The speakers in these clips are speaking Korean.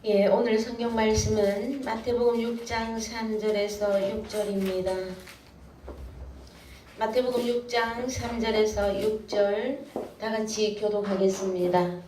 예, 오늘 성경 말씀은 마태복음 6장 3절에서 6절입니다. 마태복음 6장 3절에서 6절 다 같이 교독하겠습니다.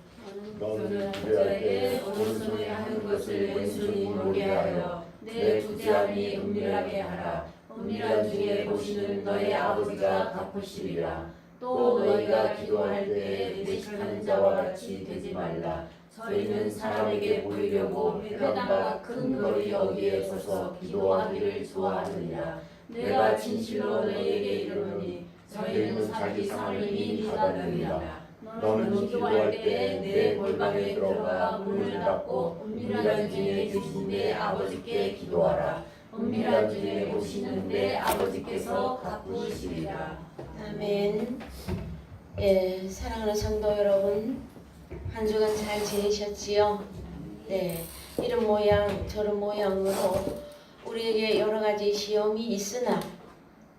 너는 주례할 때 오른손에 하는 것을 왼손이 모르게 하여 내 부재함이 은밀하게 하라. 은밀한 중에 보시는 너희 아버지가 갚으시리라. 또 너희가 기도할 때 외식하는 자와 같이 되지 말라. 저희는 사람에게 보이려고 회당과 큰 거리 어귀에 서서 기도하기를 좋아하느니라. 내가 진실로 너희에게 이르노니 저희는 자기 상을 이미 받았느니라. 너는 기도할 때 내 골방에 들어가 문을 닫고 은밀한 중에 계신 내 아버지께 기도하라. 은밀한 중에 보시는 내 아버지께서 갚으시리라. 아멘. 예, 사랑하는 성도 여러분, 한 주간 잘 지내셨지요? 네, 이런 모양 저런 모양으로 우리에게 여러 가지 시험이 있으나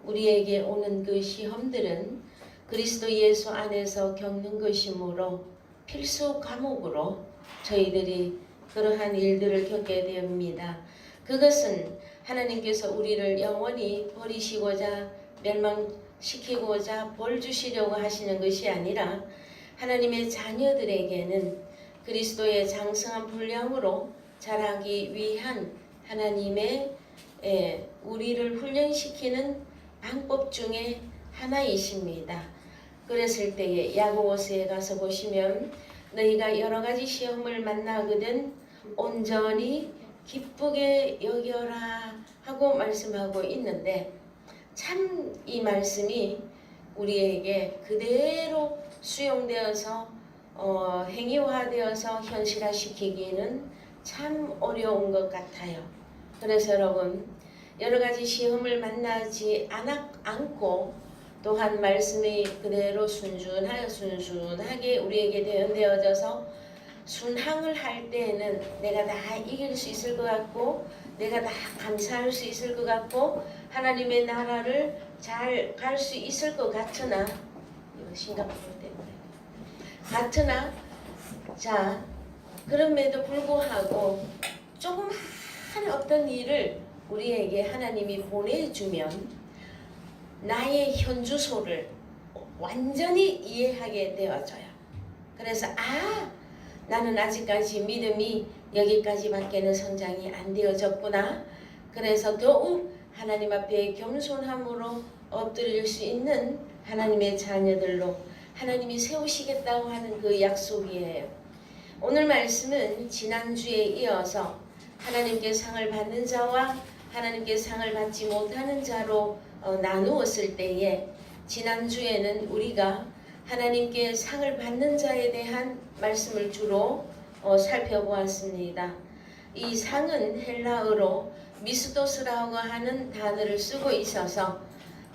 우리에게 오는 그 시험들은 그리스도 예수 안에서 겪는 것이므로 필수 과목으로 저희들이 그러한 일들을 겪게 됩니다. 그것은 하나님께서 우리를 영원히 버리시고자 멸망시키고자 벌 주시려고 하시는 것이 아니라 하나님의 자녀들에게는 그리스도의 장성한 분량으로 자라기 위한 하나님의 우리를 훈련시키는 방법 중에 하나이십니다. 그랬을 때에 야고보서에 가서 보시면 너희가 여러 가지 시험을 만나거든 온전히 기쁘게 여겨라 하고 말씀하고 있는데 참 이 말씀이 우리에게 그대로 수용되어서 행위화되어서 현실화시키기는 참 어려운 것 같아요. 그래서 여러분 여러 가지 시험을 만나지 않고 또한 말씀이 그대로 순순하게 우리에게 대언되어져서 순항을 할 때에는 내가 다 이길 수 있을 것 같고 내가 다 감사할 수 있을 것 같고 하나님의 나라를 잘 갈 수 있을 것 같으나 이거 싱가포르 때문에 같으나 자 그럼에도 불구하고 조그마한 어떤 일을 우리에게 하나님이 보내주면 나의 현주소를 완전히 이해하게 되어져요. 그래서 나는 아직까지 믿음이 여기까지밖에는 성장이 안 되어졌구나. 그래서 더욱 하나님 앞에 겸손함으로 엎드릴 수 있는 하나님의 자녀들로 하나님이 세우시겠다고 하는 그 약속이에요. 오늘 말씀은 지난주에 이어서 하나님께 상을 받는 자와 하나님께 상을 받지 못하는 자로 나누었을 때에 지난주에는 우리가 하나님께 상을 받는 자에 대한 말씀을 주로 살펴보았습니다. 이 상은 헬라어로 미스도스라고 하는 단어를 쓰고 있어서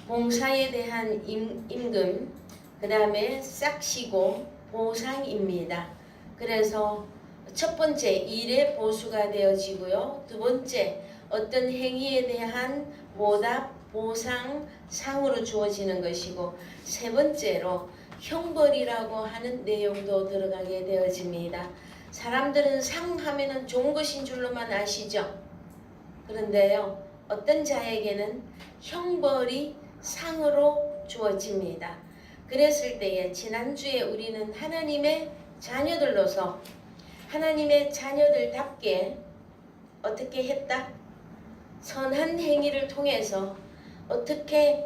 봉사에 대한 임금, 그 다음에 싹시고 보상입니다. 그래서 첫 번째 일의 보수가 되어지고요. 두 번째 어떤 행위에 대한 보답, 보상, 상으로 주어지는 것이고 세 번째로 형벌이라고 하는 내용도 들어가게 되어집니다. 사람들은 상하면은 좋은 것인 줄로만 아시죠? 그런데요, 어떤 자에게는 형벌이 상으로 주어집니다. 그랬을 때에 지난주에 우리는 하나님의 자녀들로서 하나님의 자녀들답게 어떻게 했다? 선한 행위를 통해서 어떻게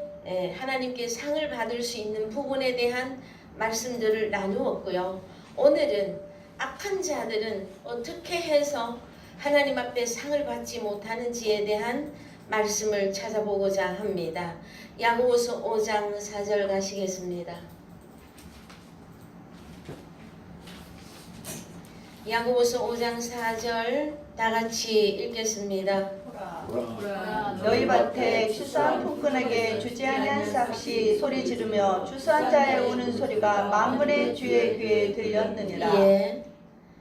하나님께 상을 받을 수 있는 부분에 대한 말씀들을 나누었고요. 오늘은 악한 자들은 어떻게 해서 하나님 앞에 상을 받지 못하는지에 대한 말씀을 찾아보고자 합니다. 야고보서 5장 4절 가시겠습니다. 야고보서 5장 4절 다 같이 읽겠습니다. 너희 밭에 추수한 품꾼에게 주지 아니한 삭시 소리 지르며 추수한 자의 우는 소리가 만군의 주의 귀에 들렸느니라. 예.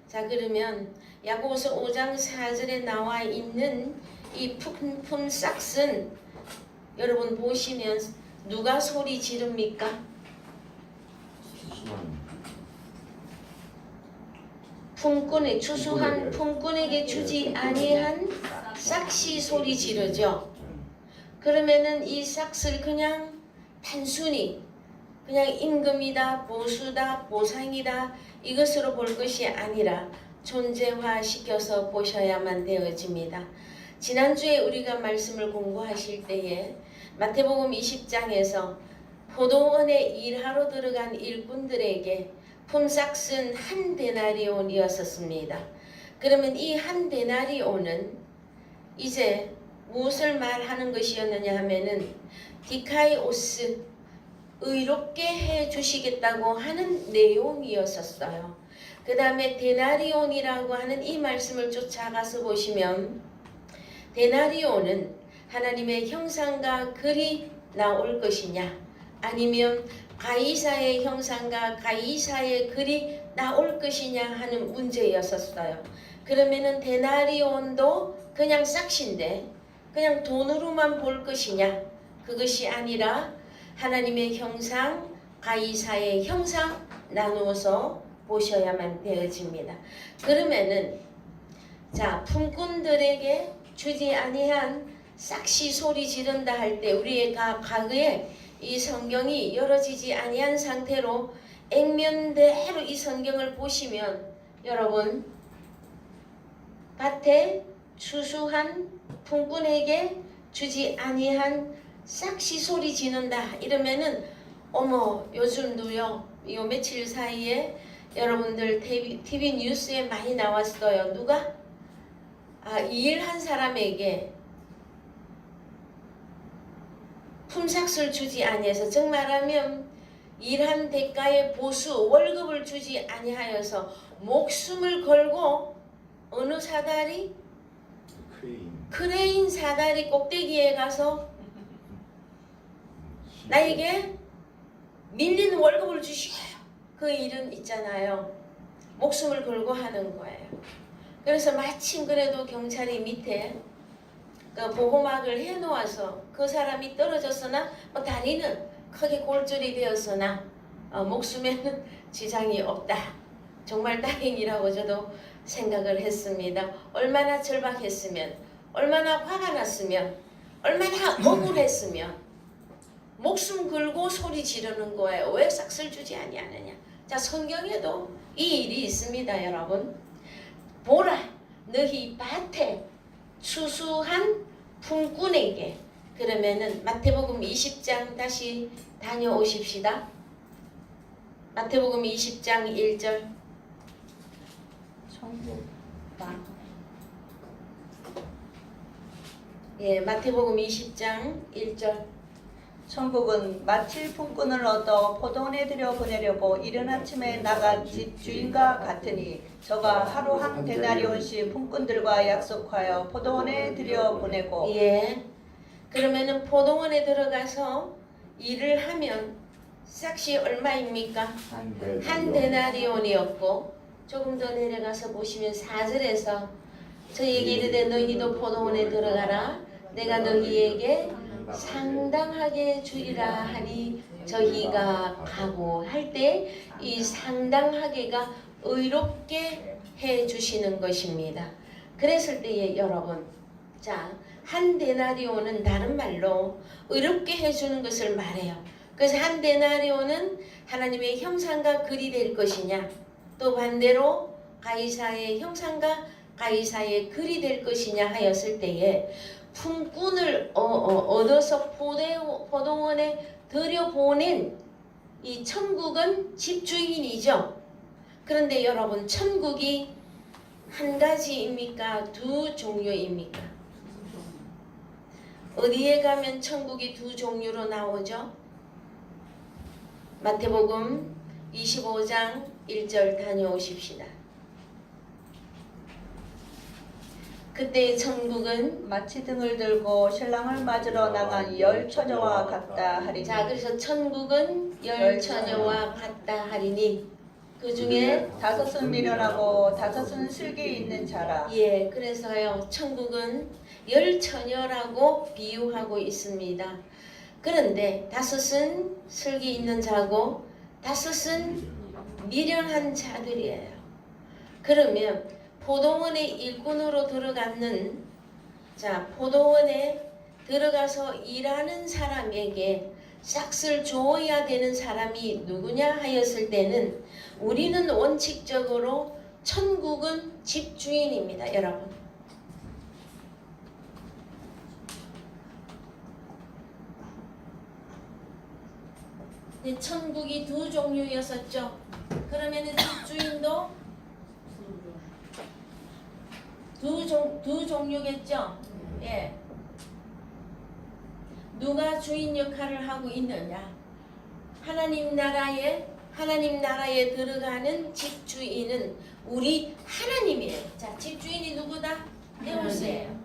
자 그러면 야고보서 5장 4절에 나와 있는 이 품품 싹슨 여러분 보시면 누가 소리 지릅니까? 70만 품꾼의 추수한 품꾼에게 주지 아니한 싹시 소리 지르죠. 그러면은 이 싹을 그냥 단순히 그냥 임금이다, 보수다, 보상이다 이것으로 볼 것이 아니라 존재화시켜서 보셔야만 되어집니다. 지난주에 우리가 말씀을 공부하실 때에 마태복음 20장에서 포도원에 일하러 들어간 일꾼들에게 품삯은 한 데나리온이었습니다. 그러면 이 한 데나리온은 이제 무엇을 말하는 것이었느냐 하면은 디카이오스 의롭게 해 주시겠다고 하는 내용이었었어요. 그 다음에 데나리온이라고 하는 이 말씀을 쫓아가서 보시면 데나리온은 하나님의 형상과 글이 나올 것이냐 아니면 가이사의 형상과 가이사의 글이 나올 것이냐 하는 문제였었어요. 그러면은 데나리온도 그냥 싹시인데 그냥 돈으로만 볼 것이냐 그것이 아니라 하나님의 형상, 가이사의 형상 나누어서 보셔야만 되어집니다. 그러면은 자 품꾼들에게 주지 아니한 싹시 소리 지른다 할 때 우리의 과거에 이 성경이 열어지지 아니한 상태로 액면대로 이 성경을 보시면 여러분 밭에 추수한 품꾼에게 주지 아니한 싹시 소리 지른다 이러면은 어머 요즘도요 요 며칠 사이에 여러분들 TV 뉴스에 많이 나왔어요. 누가? 일한 사람에게 품삯을 주지 아니해서 즉 말하면 일한 대가의 보수 월급을 주지 아니하여서 목숨을 걸고 어느 사다리? 크레인 사다리 꼭대기에 가서 나에게 밀린 월급을 주시오. 그 일은 있잖아요. 목숨을 걸고 하는 거예요. 그래서 마침 그래도 경찰이 밑에 그 보호막을 해놓아서 그 사람이 떨어졌으나 다리는 크게 골절이 되었으나 목숨에는 지장이 없다. 정말 다행이라고 저도 생각을 했습니다. 얼마나 절박했으면 얼마나 화가 났으면 얼마나 억울했으면 목숨 걸고 소리 지르는 거예요. 왜 싹을 주지 아니하느냐. 자 성경에도 이 일이 있습니다. 여러분 보라 너희 밭에 추수한 품꾼에게 그러면은 마태복음 20장 다시 다녀오십시다. 마태복음 20장 1절 예, 마태복음 20장 1절 천국은 마칠 품꾼을 얻어 포도원에 들여보내려고 이른 아침에 나간 집 주인과 같으니 저가 하루 한 데나리온씩 품꾼들과 약속하여 포도원에 들여보내고 예. 그러면은 포도원에 들어가서 일을 하면 싹시 얼마입니까? 한 데나리온이었고 조금 더 내려가서 보시면 4절에서 저희에게 이르되 너희도 포도원에 들어가라 내가 너희에게 상당하게 주리라 하니 저희가 가고 할 때 이 상당하게가 의롭게 해 주시는 것입니다. 그랬을 때에 여러분 자 한 데나리온은 다른 말로 의롭게 해주는 것을 말해요. 그래서 한 데나리온은 하나님의 형상과 글이 될 것이냐 또 반대로 가이사의 형상과 가이사의 글이 될 것이냐 하였을 때에 품꾼을 얻어서 포도원에 들여보낸 이 천국은 집주인이죠. 그런데 여러분 천국이 한 가지입니까? 두 종류입니까? 어디에 가면 천국이 두 종류로 나오죠? 마태복음 25장 1절 다녀오십시다. 그때의 천국은 마치 등을 들고 신랑을 맞으러 나간 열 처녀와 같다 하리니. 자 그래서 천국은 열 처녀와 같다 하리니 그 중에 다섯은 미련하고 다섯은 슬기 있는 자라. 예 그래서요 천국은 열 처녀라고 비유하고 있습니다. 그런데 다섯은 슬기 있는 자고 다섯은 미련한 자들이에요. 그러면 포도원의 일꾼으로 들어가는 포도원에 들어가서 일하는 사람에게 싹을 주어야 되는 사람이 누구냐 하였을 때는 우리는 원칙적으로 천국은 집주인입니다, 여러분. 근데 천국이 두 종류였었죠. 그러면은 집주인도 두 종류겠죠. 예. 누가 주인 역할을 하고 있느냐? 하나님 나라에 들어가는 집주인은 우리 하나님이에요. 자, 집주인이 누구다? 데우스예요.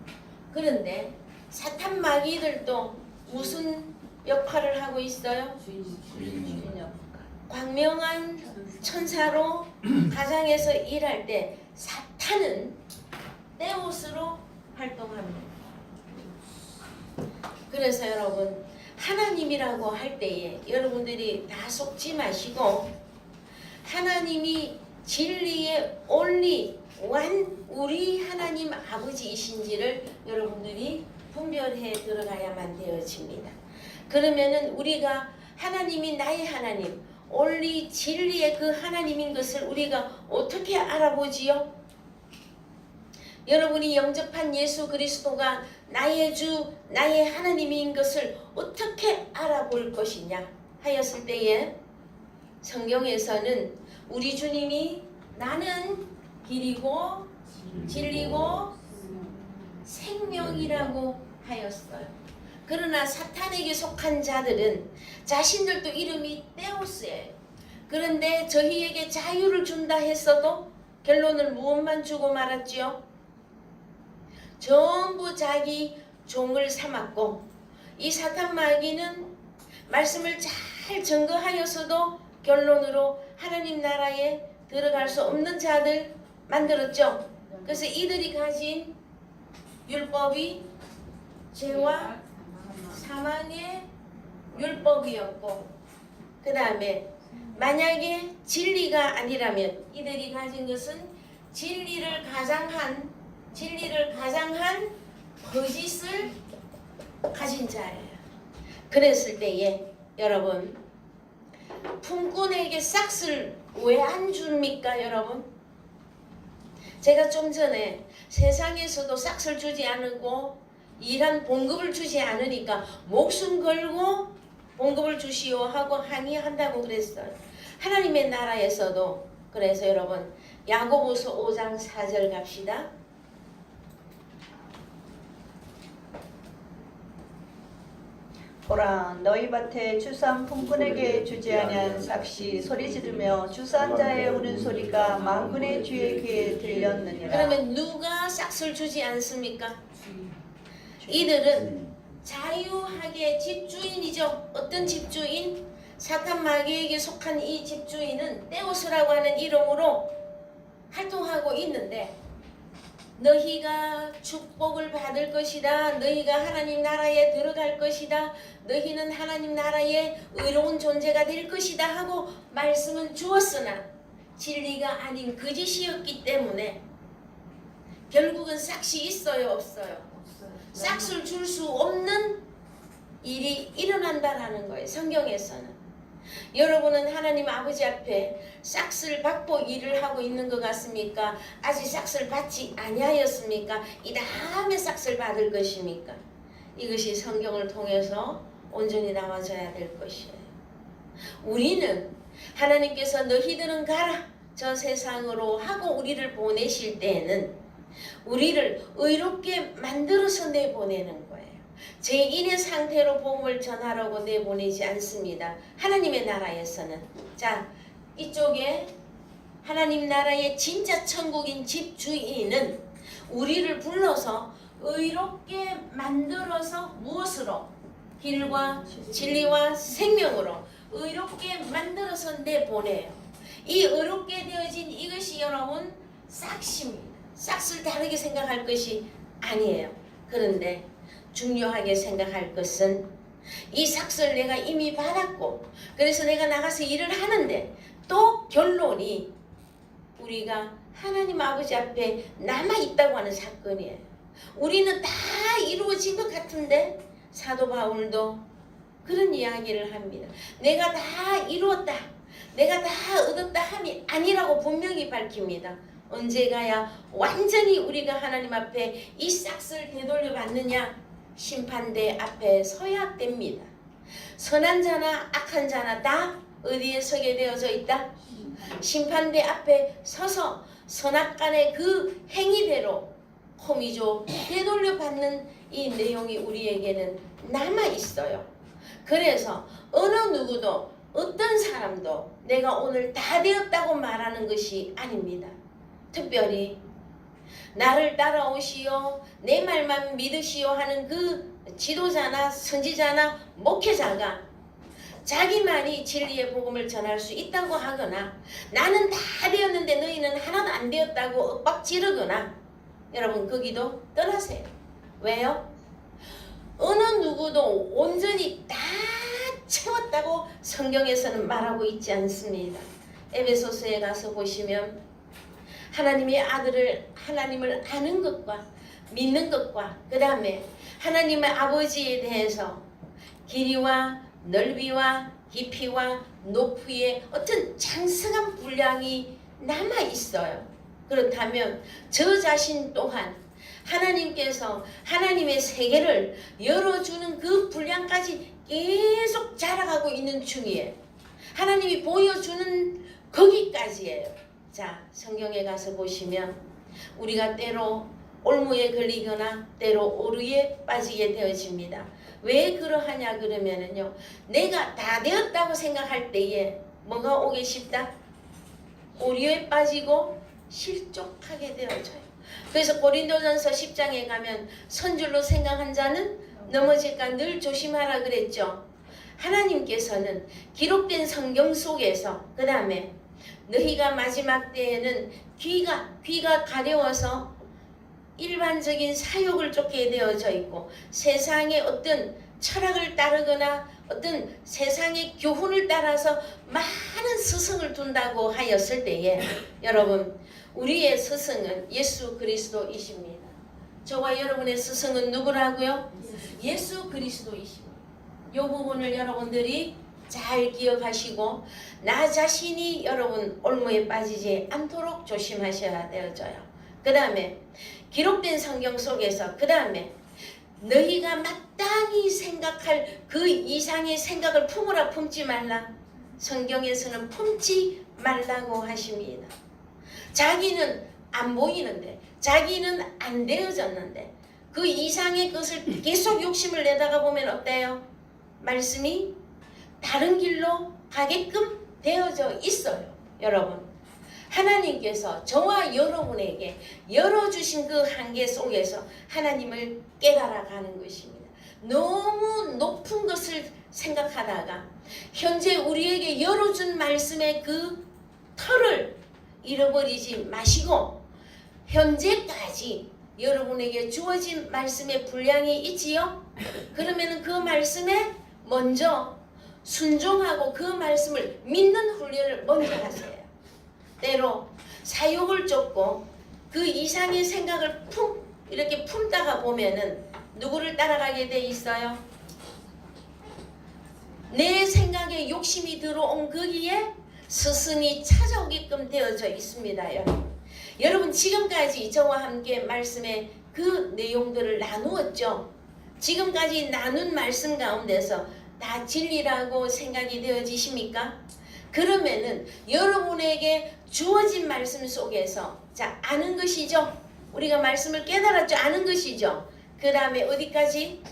그런데 사탄 마귀들도 무슨 역할을 하고 있어요? 광명한 천사로 가장에서 일할 때 사탄은 데우스로 활동합니다. 그래서 여러분, 하나님이라고 할 때에 여러분들이 다 속지 마시고 하나님이 진리의 only one 우리 하나님 아버지이신지를 여러분들이 분별해 들어가야만 되어집니다. 그러면은 우리가 하나님이 나의 하나님, only 진리의 그 하나님인 것을 우리가 어떻게 알아보지요? 여러분이 영접한 예수 그리스도가 나의 주, 나의 하나님인 것을 어떻게 알아볼 것이냐 하였을 때에 성경에서는 우리 주님이 나는 길이고 진리고 생명이라고 하였어요. 그러나 사탄에게 속한 자들은 자신들도 이름이 데우스예요. 그런데 저희에게 자유를 준다 했어도 결론을 무엇만 주고 말았지요? 전부 자기 종을 삼았고, 이 사탄 마귀는 말씀을 잘 증거하여서도 결론으로 하나님 나라에 들어갈 수 없는 자들 만들었죠. 그래서 이들이 가진 율법이 죄와 사망의 율법이었고, 그 다음에 만약에 진리가 아니라면 이들이 가진 것은 진리를 가장한 거짓을 가진 자예요. 그랬을 때에 여러분, 품꾼에게 싹을 왜 안 줍니까, 여러분? 제가 좀 전에 세상에서도 싹을 주지 않고 일한 봉급을 주지 않으니까 목숨 걸고 봉급을 주시오 하고 항의한다고 그랬어요. 하나님의 나라에서도. 그래서 여러분, 야고보서 5장 4절 갑시다. 보라, 너희 밭에 주산 품꾼에게 주지 아니한 삭시 소리 지르며 주산 자의 우는 소리가 만군의 주의 귀에 들렸느니라. 그러면 누가 싹을 주지 않습니까? 이들은 자유하게 집주인이죠. 어떤 집주인? 사탄 마귀에게 속한 이 집주인은 데우스라고 하는 이름으로 활동하고 있는데, 너희가 축복을 받을 것이다, 너희가 하나님 나라에 들어갈 것이다, 너희는 하나님 나라의 의로운 존재가 될 것이다 하고 말씀은 주었으나 진리가 아닌 거짓이었기 때문에 결국은 싹이 있어요, 없어요? 싹을 줄 수 없는 일이 일어난다라는 거예요, 성경에서는. 여러분은 하나님 아버지 앞에 싹을 받고 일을 하고 있는 것 같습니까? 아직 싹을 받지 아니하였습니까? 이 다음에 싹을 받을 것입니까? 이것이 성경을 통해서 온전히 나와져야 될 것이에요. 우리는 하나님께서 너희들은 가라 저 세상으로 하고 우리를 보내실 때에는 우리를 의롭게 만들어서 내보내는 거예요. 죄인의 상태로 복음을 전하라고 내보내지 않습니다. 하나님의 나라에서는. 자, 이쪽에 하나님 나라의 진짜 천국인 집주인은 우리를 불러서 의롭게 만들어서 무엇으로? 길과 진리와 생명으로 의롭게 만들어서 내보내요. 이 의롭게 되어진 이것이 여러분 싹입니다. 싹을 다르게 생각할 것이 아니에요. 그런데 중요하게 생각할 것은 이 삭을 내가 이미 받았고, 그래서 내가 나가서 일을 하는데 또 결론이 우리가 하나님 아버지 앞에 남아있다고 하는 사건이에요. 우리는 다 이루어진 것 같은데 사도 바울도 그런 이야기를 합니다. 내가 다 이루었다, 내가 다 얻었다 함이 아니라고 분명히 밝힙니다. 언제 가야 완전히 우리가 하나님 앞에 이 싹을 되돌려 받느냐? 심판대 앞에 서야 됩니다. 선한 자나 악한 자나 다 어디에 서게 되어져 있다? 심판대 앞에 서서 선악간의 그 행위대로 호미조 되돌려 받는 이 내용이 우리에게는 남아 있어요. 그래서 어느 누구도 어떤 사람도 내가 오늘 다 되었다고 말하는 것이 아닙니다. 특별히 나를 따라오시오, 내 말만 믿으시오 하는 그 지도자나 선지자나 목회자가 자기만이 진리의 복음을 전할 수 있다고 하거나 나는 다 되었는데 너희는 하나도 안 되었다고 윽박 지르거나 여러분 거기도 떠나세요. 왜요? 어느 누구도 온전히 다 채웠다고 성경에서는 말하고 있지 않습니다. 에베소서에 가서 보시면 하나님의 하나님을 아는 것과 믿는 것과 그 다음에 하나님의 아버지에 대해서 길이와 넓이와 깊이와 높이의 어떤 장성한 분량이 남아 있어요. 그렇다면 저 자신 또한 하나님께서 하나님의 세계를 열어주는 그 분량까지 계속 자라가고 있는 중이에요. 하나님이 보여주는 거기까지예요. 자, 성경에 가서 보시면 우리가 때로 올무에 걸리거나 때로 오류에 빠지게 되어집니다. 왜 그러하냐 그러면은요, 내가 다 되었다고 생각할 때에 뭐가 오기 쉽다? 오류에 빠지고 실족하게 되어져요. 그래서 고린도전서 10장에 가면 선줄로 생각한 자는 넘어질까 늘 조심하라 그랬죠. 하나님께서는 기록된 성경 속에서 그 다음에 너희가 마지막 때에는 귀가 가려워서 일반적인 사욕을 쫓게 되어져 있고 세상의 어떤 철학을 따르거나 어떤 세상의 교훈을 따라서 많은 스승을 둔다고 하였을 때에 여러분 우리의 스승은 예수 그리스도이십니다. 저와 여러분의 스승은 누구라고요? 예수 그리스도이십니다. 이 부분을 여러분들이 잘 기억하시고 나 자신이 여러분 올무에 빠지지 않도록 조심하셔야 되어져요. 그 다음에 기록된 성경 속에서 그 다음에 너희가 마땅히 생각할 그 이상의 생각을 품으라 품지 말라. 성경에서는 품지 말라고 하십니다. 자기는 안 보이는데 자기는 안 되어졌는데 그 이상의 것을 계속 욕심을 내다가 보면 어때요? 말씀이 다른 길로 가게끔 되어져 있어요. 여러분 하나님께서 저와 여러분에게 열어주신 그 한계 속에서 하나님을 깨달아가는 것입니다. 너무 높은 것을 생각하다가 현재 우리에게 열어준 말씀의 그 털을 잃어버리지 마시고 현재까지 여러분에게 주어진 말씀의 분량이 있지요? 그러면 그 말씀에 먼저 순종하고 그 말씀을 믿는 훈련을 먼저 하세요. 때로 사욕을 쫓고 그 이상의 생각을 이렇게 품다가 보면은 누구를 따라가게 돼 있어요? 내 생각에 욕심이 들어온 거기에 스승이 찾아오게끔 되어져 있습니다. 여러분 지금까지 저와 함께 말씀의 그 내용들을 나누었죠. 지금까지 나눈 말씀 가운데서 다 진리라고 생각이 되어지십니까? 그러면은 여러분에게 주어진 말씀 속에서 자 아는 것이죠. 우리가 말씀을 깨달았죠. 아는 것이죠. 그 다음에 어디까지?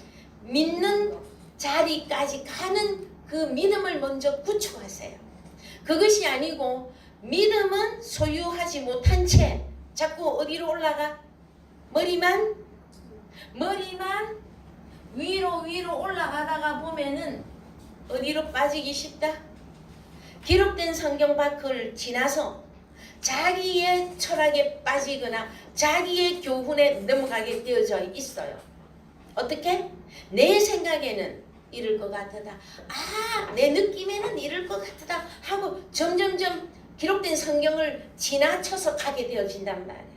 믿는 자리까지 가는 그 믿음을 먼저 구축하세요. 그것이 아니고 믿음은 소유하지 못한 채 자꾸 어디로 올라가? 머리만 위로 올라가다가 보면은 어디로 빠지기 쉽다? 기록된 성경 밖을 지나서 자기의 철학에 빠지거나 자기의 교훈에 넘어가게 되어져 있어요. 어떻게? 내 생각에는 이럴 것 같다. 내 느낌에는 이럴 것 같다 하고 점점점 기록된 성경을 지나쳐서 가게 되어진단 말이에요.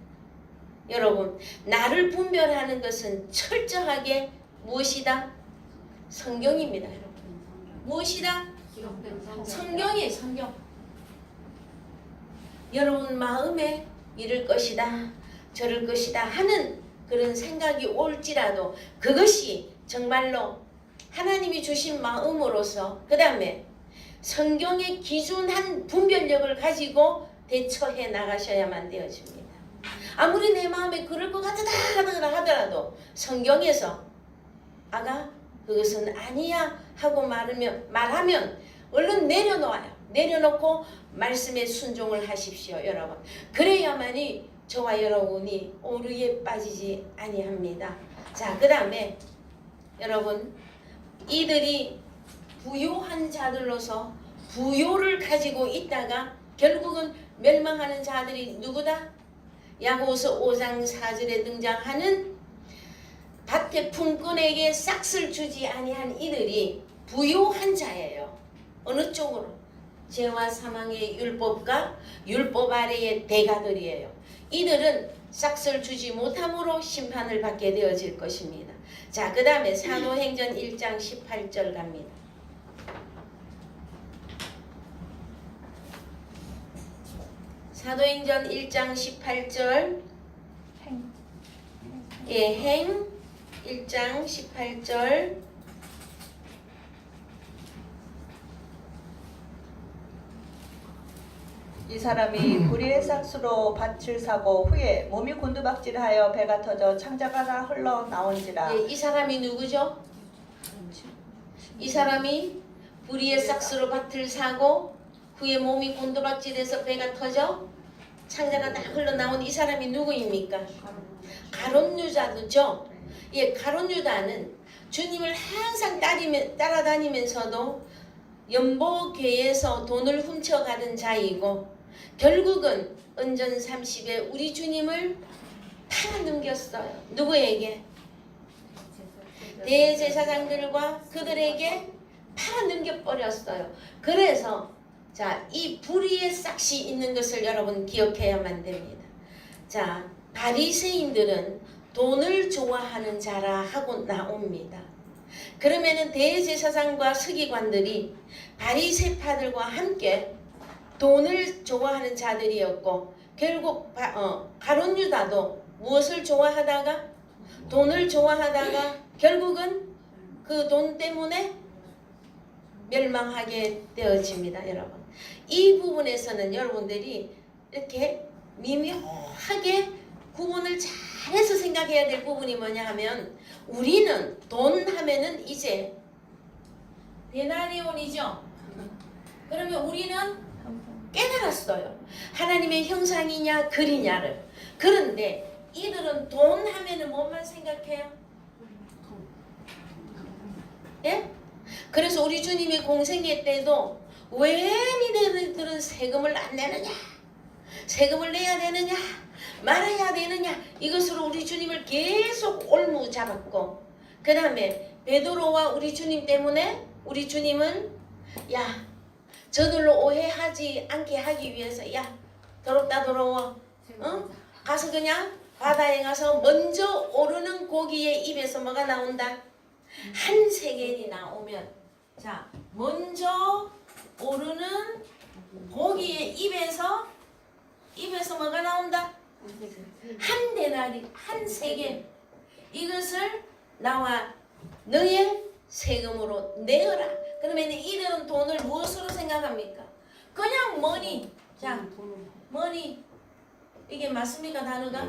여러분, 나를 분별하는 것은 철저하게 무엇이다? 성경입니다. 여러분. 무엇이다? 성경이에요. 성경. 여러분 마음에 이럴 것이다, 저럴 것이다 하는 그런 생각이 올지라도 그것이 정말로 하나님이 주신 마음으로서 그 다음에 성경의 기준한 분별력을 가지고 대처해 나가셔야만 되어집니다. 아무리 내 마음에 그럴 것 같다 하더라도 성경에서 아가 그것은 아니야 하고 말하면 얼른 내려놓아요. 내려놓고 말씀에 순종을 하십시오. 여러분. 그래야만이 저와 여러분이 오류에 빠지지 아니합니다. 자, 그 다음에 여러분, 이들이 부요한 자들로서 부요를 가지고 있다가 결국은 멸망하는 자들이 누구다? 야고보서 5장 4절에 등장하는 밭의 품꾼에게 싹을 주지 아니한 이들이 부요한 자예요. 어느 쪽으로? 죄와 사망의 율법과 율법 아래의 대가들이에요. 이들은 싹을 주지 못함으로 심판을 받게 되어질 것입니다. 자, 그 다음에 사도행전 1장 18절 갑니다. 사도행전 1장 18절 행 1장 18절 이 사람이 불의의 삭수로 밭을 사고 후에 몸이 곤두박질하여 배가 터져 창자가 흘러나온지라. 이 사람이 누구죠? 이 사람이 불의의 삭수로 밭을 사고 후에 몸이 곤두박질해서 배가 터져 창자가 다 흘러나온 이 사람이 누구입니까? 가룟 유다죠. 예, 가룟 유다는 주님을 항상 따라다니면서도 연보궤에서 돈을 훔쳐가던 자이고 결국은 은전 30에 우리 주님을 팔아넘겼어요. 누구에게? 대제사장들과 그들에게 팔아넘겨버렸어요. 그래서 자, 이 불의의 싹이 있는 것을 여러분 기억해야만 됩니다. 자, 바리새인들은 돈을 좋아하는 자라 하고 나옵니다. 그러면은 대제사장과 서기관들이 바리새파들과 함께 돈을 좋아하는 자들이었고 결국 가룟 유다도 무엇을 좋아하다가 돈을 좋아하다가 결국은 그 돈 때문에 멸망하게 되어집니다. 여러분, 이 부분에서는 여러분들이 이렇게 미묘하게 구분을 잘해서 생각해야 될 부분이 뭐냐 하면 우리는 돈 하면은 이제 데나리온이죠. 그러면 우리는 깨달았어요. 하나님의 형상이냐 글이냐를. 그런데 이들은 돈 하면은 뭐만 생각해요? 예? 그래서 우리 주님이 공생애 때도 왜 니네들은 세금을 안 내느냐? 세금을 내야 되느냐? 말아야 되느냐? 이것으로 우리 주님을 계속 올무 잡았고 그 다음에 베드로와 우리 주님 때문에 우리 주님은 야 저들로 오해하지 않게 하기 위해서 야 더럽다 더러워 가서 그냥 바다에 가서 먼저 오르는 고기의 입에서 뭐가 나온다? 한 세겔이 나오면 자 먼저 오르는 고기의 입에서 뭐가 나온다? 한 데나리 한 세겔 이것을 나와 너의 세금으로 내어라. 그러면 이들은 돈을 무엇으로 생각합니까? 그냥 머니. 자, 머니. 이게 맞습니까 단어가?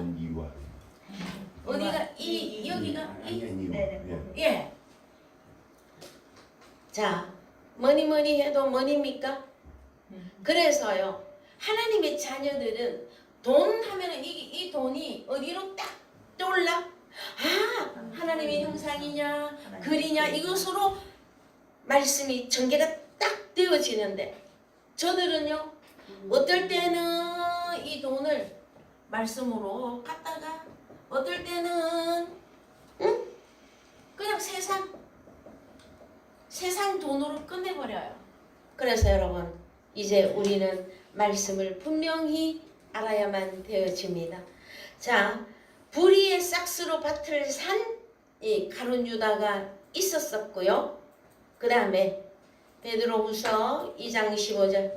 어디가 이 여기가 이? 예. 자, 머니 해도 머니입니까? 그래서요. 하나님의 자녀들은 돈 하면은 이 돈이 어디로 딱 떠올라? 아, 하나님의 형상이냐, 글이냐 이것으로 말씀이 전개가 딱 되어지는데 저들은요 어떨 때는 이 돈을 말씀으로 갖다가 어떨 때는 그냥 세상 돈으로 끝내버려요. 그래서 여러분 이제 우리는 말씀을 분명히 알아야만 되어집니다. 자, 불의의 싹스로 밭을 산 이 가룟 유다가 있었었고요. 그 다음에 베드로후서 2장 15절.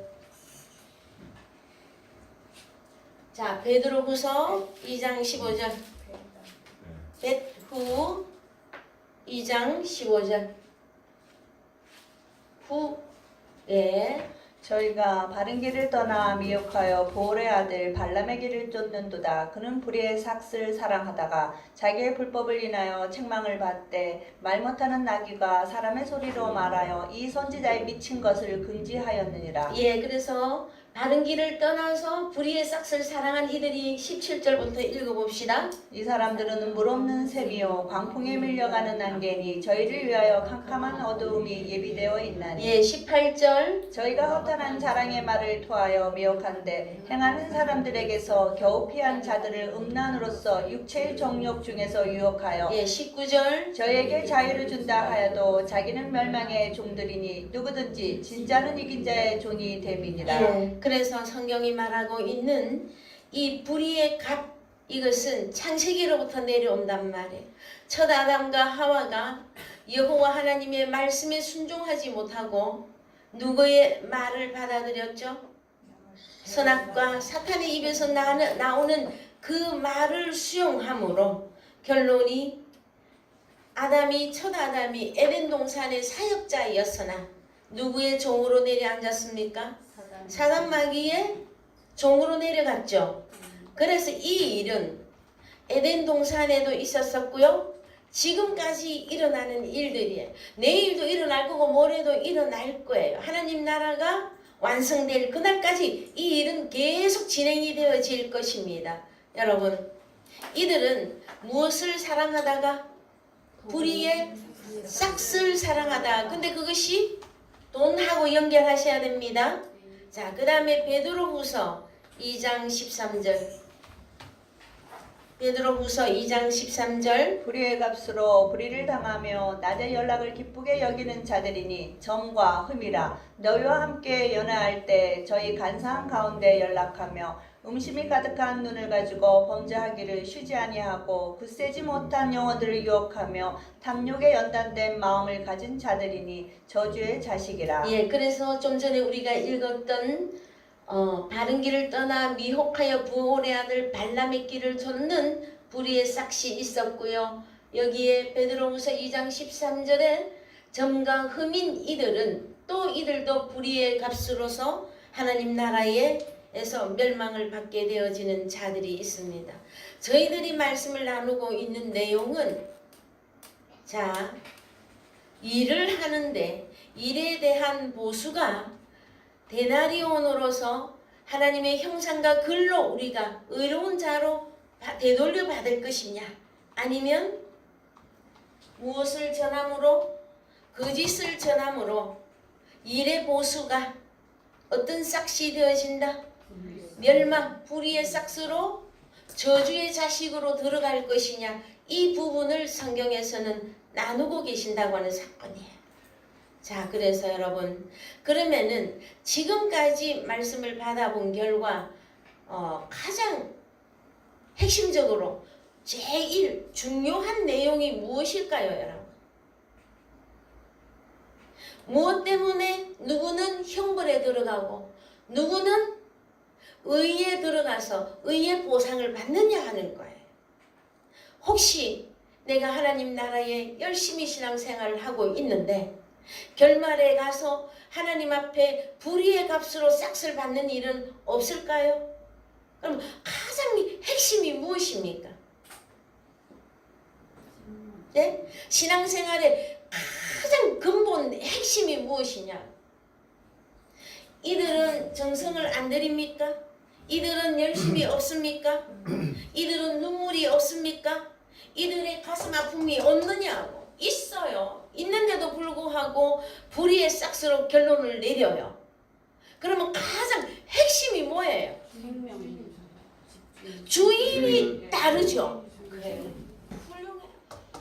자, 베드로후서 2장 15절. 베후 2장 15절. 예. 저희가 바른 길을 떠나 미혹하여 보올의 아들 발람의 길을 쫓는도다. 그는 불의의 삭슬 사랑하다가 자기의 불법을 인하여 책망을 받되 말 못하는 나귀가 사람의 소리로 말하여 이 선지자의 미친 것을 금지하였느니라. 예, 그래서 바른 길을 떠나서 불의의 싹을 사랑한 이들이 17절부터 읽어봅시다. 이 사람들은 물 없는 샘이요 광풍에 밀려가는 안개니 저희를 위하여 캄캄한 어두움이 예비되어 있나니. 예, 18절. 저희가 허탄한 자랑의 말을 토하여 미혹한데 행하는 사람들에게서 겨우 피한 자들을 음란으로서 육체의 정욕 중에서 유혹하여 예, 19절. 저에게 자유를 준다 하여도 자기는 멸망의 종들이니 누구든지 진짜는 이긴 자의 종이 됨이니라. 예, 그래서 성경이 말하고 있는 이 불의의 값, 이것은 창세기로부터 내려온단 말이에요. 첫 아담과 하와가 여호와 하나님의 말씀에 순종하지 못하고 누구의 말을 받아들였죠? 선악과 사탄의 입에서 나오는 그 말을 수용함으로 결론이 첫 아담이 에덴 동산의 사역자였으나 누구의 종으로 내려앉았습니까? 사단 마귀의 종으로 내려갔죠. 그래서 이 일은 에덴 동산에도 있었었고요. 지금까지 일어나는 일들이에요. 내일도 일어날 거고 모레도 일어날 거예요. 하나님 나라가 완성될 그날까지 이 일은 계속 진행이 되어질 것입니다. 여러분, 이들은 무엇을 사랑하다가? 불의의 싹을 사랑하다. 근데 그것이 돈하고 연결하셔야 됩니다. 자, 그 다음에 베드로후서 2장 13절. 베드로후서 2장 13절. 불의의 값으로 불의를 당하며 낮의 연락을 기쁘게 여기는 자들이니 점과 흠이라. 너희와 함께 연애할 때 저희 간사한 가운데 연락하며 음심이 가득한 눈을 가지고 범죄하기를 쉬지 아니하고 굳세지 못한 영혼들을 유혹하며 탐욕에 연단된 마음을 가진 자들이니 저주의 자식이라. 예, 그래서 좀 전에 우리가 읽었던 바른 길을 떠나 미혹하여 부올의 아들 발람의 길을 쫓는 불의의 싹이 있었고요. 여기에 베드로후서 2장 13절에 점과 흠인 이들은 또 이들도 불의의 값으로서 하나님 나라에서 멸망을 받게 되어지는 자들이 있습니다. 저희들이 말씀을 나누고 있는 내용은, 자, 일을 하는데 일에 대한 보수가 데나리온으로서 하나님의 형상과 글로 우리가 의로운 자로 되돌려 받을 것이냐, 아니면 무엇을 전함으로, 거짓을 전함으로 일의 보수가 어떤 싹이 되어진다? 멸망, 불의의 싹으로 저주의 자식으로 들어갈 것이냐, 이 부분을 성경에서는 나누고 계신다고 하는 사건이에요. 자, 그래서 여러분, 그러면은 지금까지 말씀을 받아본 결과 가장 핵심적으로 제일 중요한 내용이 무엇일까요, 여러분? 무엇 때문에 누구는 형벌에 들어가고 누구는 의에 들어가서 의의 보상을 받느냐 하는 거예요. 혹시 내가 하나님 나라에 열심히 신앙생활을 하고 있는데 결말에 가서 하나님 앞에 불의의 값으로 싹을 받는 일은 없을까요? 그럼 가장 핵심이 무엇입니까? 네? 신앙생활의 가장 근본 핵심이 무엇이냐? 이들은 정성을 안 들입니까? 이들은 열심이 없습니까? 이들은 눈물이 없습니까? 이들의 가슴 아픔이 없느냐고. 있어요. 있는데도 불구하고 불의의 싹으로 결론을 내려요. 그러면 가장 핵심이 뭐예요? 주인이 다르죠. 그래요. 훌륭해요.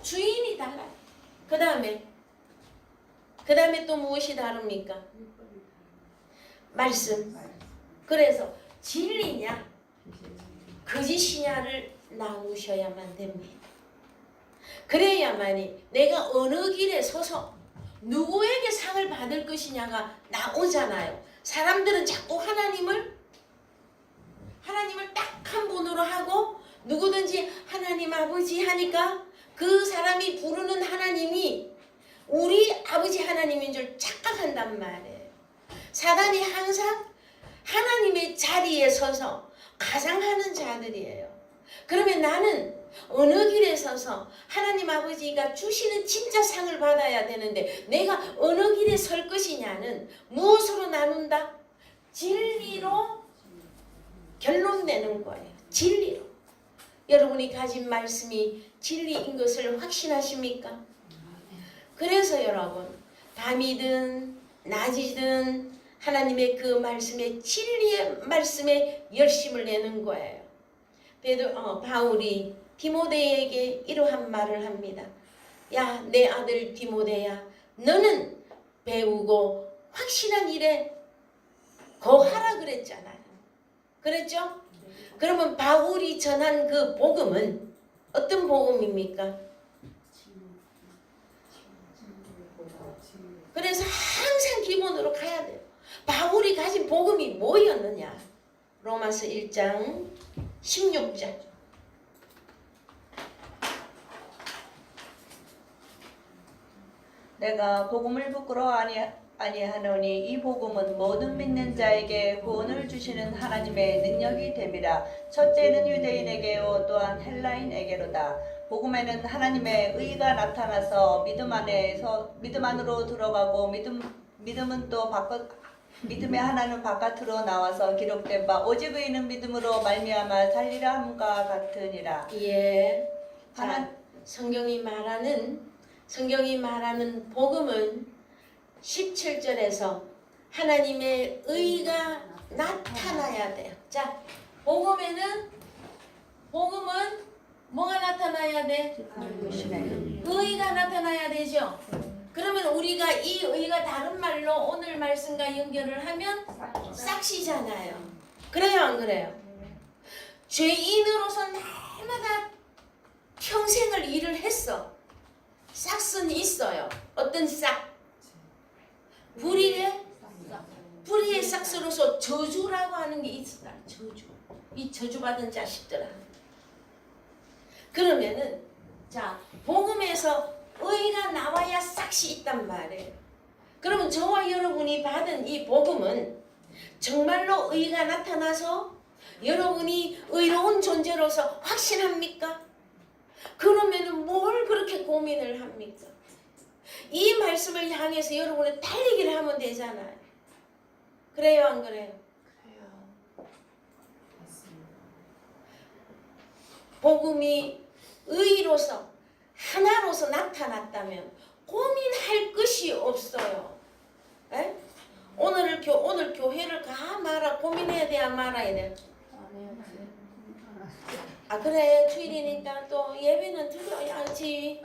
주인이 달라요. 그 다음에 또 무엇이 다릅니까? 말씀. 그래서 진리냐 거짓이냐를 나누셔야만 됩니다. 그래야만이 내가 어느 길에 서서 누구에게 상을 받을 것이냐가 나오잖아요. 사람들은 자꾸 하나님을 딱 한 분으로 하고 누구든지 하나님 아버지 하니까 그 사람이 부르는 하나님이 우리 아버지 하나님인 줄 착각한단 말이에요. 사단이 항상 하나님의 자리에 서서 가장하는 자들이에요. 그러면 나는 어느 길에 서서 하나님 아버지가 주시는 진짜 상을 받아야 되는데 내가 어느 길에 설 것이냐는 무엇으로 나눈다? 진리로 결론 내는 거예요. 진리로. 여러분이 가진 말씀이 진리인 것을 확신하십니까? 그래서 여러분 밤이든 낮이든 하나님의 그 말씀에 진리의 말씀에 열심을 내는 거예요. 바울이 디모데에게 이러한 말을 합니다. 야, 내 아들 디모데야, 너는 배우고 확실한 일에 거하라 그랬잖아요. 그랬죠? 그러면 바울이 전한 그 복음은 어떤 복음입니까? 그래서 항상 기본으로 가야 돼요. 바울이 가진 복음이 뭐였느냐? 로마서 1장 16절. 내가 복음을 부끄러워 아니하노니 이 복음은 모든 믿는 자에게 구원을 주시는 하나님의 능력이 됨이라. 첫째는 유대인에게요 또한 헬라인에게로다. 복음에는 하나님의 의가 나타나서 믿음 안으로 들어가고 믿음은 또 믿음의 하나는 바깥으로 나와서 기록된 바 오직 의인은 믿음으로 말미암아 살리라 함과 같으니라. 예. 자, 성경이 말하는 복음은 17절에서 하나님의 의가 나타나야 돼요. 자, 복음은 뭐가 나타나야 돼? 의가 나타나야 되죠. 그러면 우리가 이 의가 다른 말로 오늘 말씀과 연결을 하면 싹시잖아요. 그래요, 안 그래요? 죄인으로서 날마다 평생을 일을 했어. 싹은 있어요. 어떤 싹? 불의의 싹스로서 저주라고 하는 게 있어. 저주. 이 저주받은 자식들아. 그러면은 자, 복음에서 의가 나와야 싹이 있단 말이에요. 그러면 저와 여러분이 받은 이 복음은 정말로 의가 나타나서 여러분이 의로운 존재로서 확신합니까? 그러면은 뭘 그렇게 고민을 합니까? 이 말씀을 향해서 여러분은 달리기를 하면 되잖아요. 그래요, 안 그래요? 그래요. 맞습니다. 복음이 의로서 하나로서 나타났다면 고민할 것이 없어요. 에? 오늘 교회를 가 말아 고민해야 돼야 말아야 돼. 아 그래 주일이니까 또 예배는 드려야지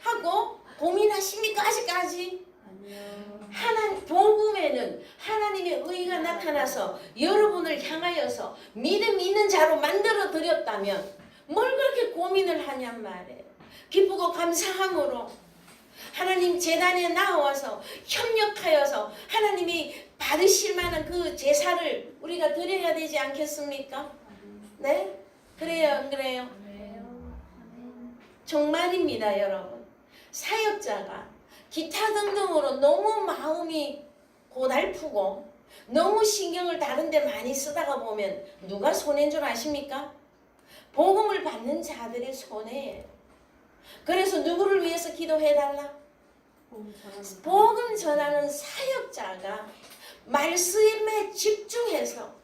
하고 고민하십니까 아직까지? 아니요. 복음에는 하나님의 의가 나타나서 여러분을 향하여서 믿음 있는 자로 만들어 드렸다면 뭘 그렇게 고민을 하냔 말이에요. 기쁘고 감사함으로 하나님 제단에 나와서 협력하여서 하나님이 받으실 만한 그 제사를 우리가 드려야 되지 않겠습니까? 네? 그래요, 안 그래요? 정말입니다, 여러분. 사역자가 기타 등등으로 너무 마음이 고달프고 너무 신경을 다른 데 많이 쓰다가 보면 누가 손해인 줄 아십니까? 복음을 받는 자들의 손해예요. 그래서 누구를 위해서 기도해달라? 복음 전하는 사역자가 말씀에 집중해서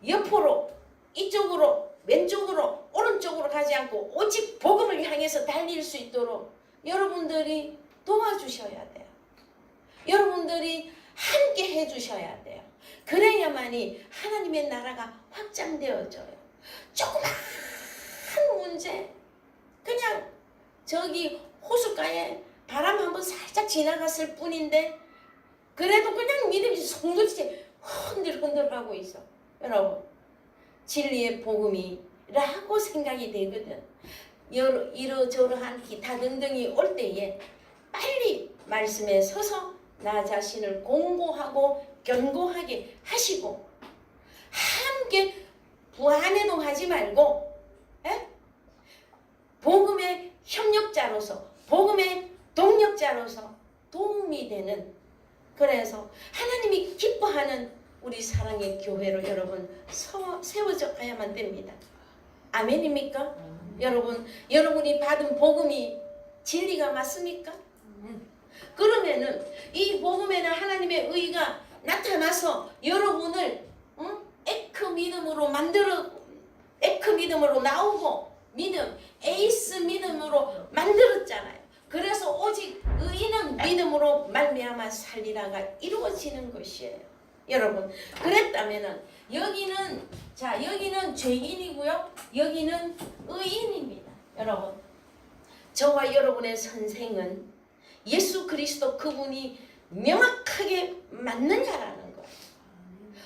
옆으로 이쪽으로 왼쪽으로 오른쪽으로 가지 않고 오직 복음을 향해서 달릴 수 있도록 여러분들이 도와주셔야 돼요. 여러분들이 함께 해주셔야 돼요. 그래야만이 하나님의 나라가 확장되어져요. 조그만 문제 그냥 저기 호숫가에 바람 한번 살짝 지나갔을 뿐인데 그래도 그냥 믿음이 송두리째 흔들흔들하고 있어. 여러분 진리의 복음이라고 생각이 되거든. 이러저러한 기타 등등이 올 때에 빨리 말씀에 서서 나 자신을 공고하고 견고하게 하시고 함께 부안해동하지 말고 복음의 협력자로서 복음의 동력자로서 도움이 되는, 그래서 하나님이 기뻐하는 우리 사랑의 교회로 여러분 세워져 가야만 됩니다. 아멘입니까? 여러분, 여러분이 받은 복음이 진리가 맞습니까? 그러면은 이 복음에는 하나님의 의가 나타나서 여러분을 에크 믿음으로 나오고 믿음, 에이스 믿음으로 만들었잖아요. 그래서 오직 의인은 믿음으로 말미암아 살리라가 이루어지는 것이에요. 여러분, 그랬다면은 여기는 죄인이고요, 여기는 의인입니다. 여러분, 저와 여러분의 선생은 예수 그리스도 그분이 명확하게 맞느냐라는 거예요.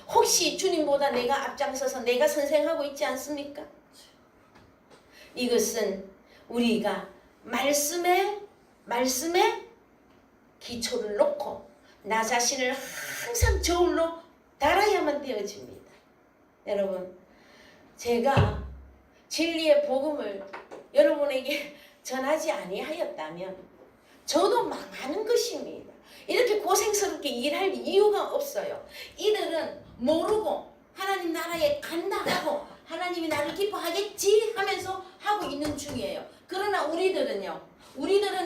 혹시 주님보다 내가 앞장서서 내가 선생하고 있지 않습니까? 이것은 우리가 말씀에 기초를 놓고 나 자신을 항상 저울로 달아야만 되어집니다. 여러분, 제가 진리의 복음을 여러분에게 전하지 아니하였다면 저도 망하는 것입니다. 이렇게 고생스럽게 일할 이유가 없어요. 이들은 모르고 하나님 나라에 간다 하고 하나님이 나를 기뻐하겠지 하면서 하고 있는 중이에요. 그러나 우리들은